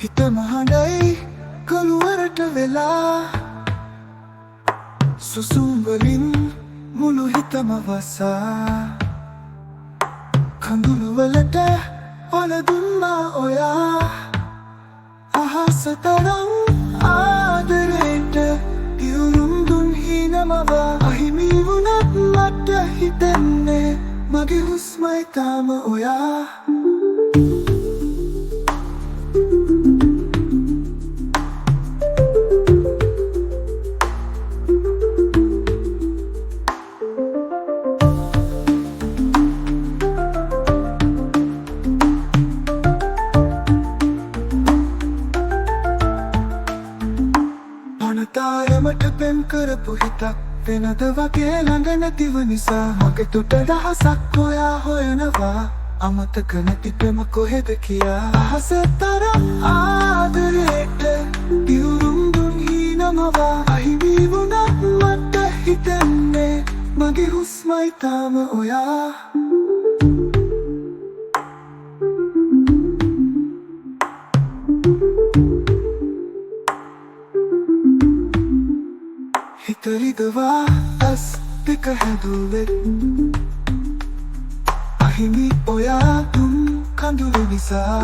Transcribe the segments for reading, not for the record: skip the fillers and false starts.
හිත මහඩයි කළුවරට වෙලා සුසුම් වලින් මුළු හිතම වසා කඳුළු වලට පල දුන්නා ඔයා අහස තරම් ආදරේට පියුරුම් දුන් හීනමවා අහිමි වුණත් මට හිතෙන්නේ මගේ හුස්මයි තාම ඔයා තාරමට පෙම් කරපු හිතක් වෙනද වගේ ළඟ නැතිව නිසා මගේ තුට දහසක් ඔයා හොයනවා අමතක නැති පෙම කොහෙද කියා අහස තරම් ආදරේට පියුරුම් දුන් හීනමවා අහිමි වුණත් මට හිතෙන්නේ මගේ හුස්මයි තාම ඔයා හිතරිදවා ඇස් දෙක හැදුවෙත් අහිමි ඔයා තුන් කඳුළු නිසා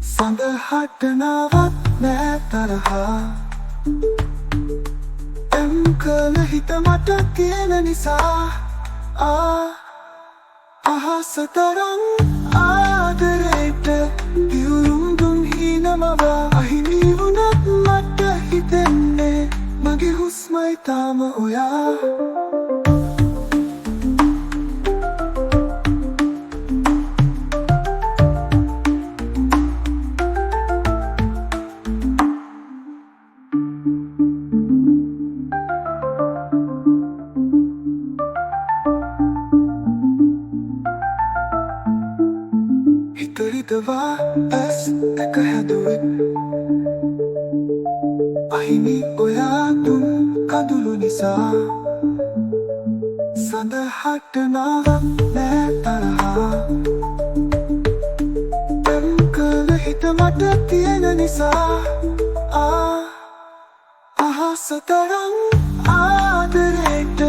සඳහට නාවත් නෑ තරහා එම් කළ හිත මට තියෙන නිසා අහස තරම් ආදරේට පියුරුම් දුන් හීනමවා අහිමි වුණත් මට හිතෙන්නේ මගේ හුස්මයි තාම ඔයා හිතරිදවා ඇස් දෙක හැදුවෙත් අහිමි ඔයා තුන් කඳුළු නිසා සඳහට නාවක් නෑ තරහා පෙම් කළ හිත මට තියෙන නිසා අහස තරම් ආදරේට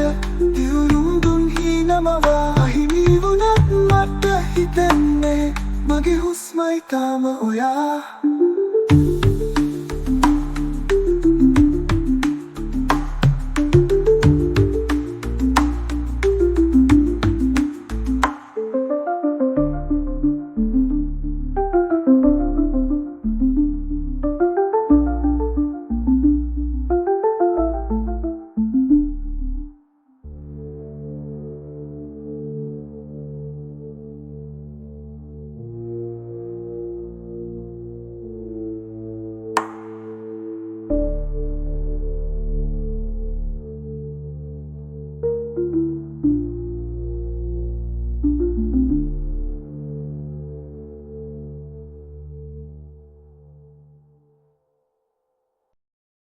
පියුරුම් දුන් හීනමවා අහිමි වුණත් මට හිතෙන්නේ මගේ හුස්මයි තාම ඔයා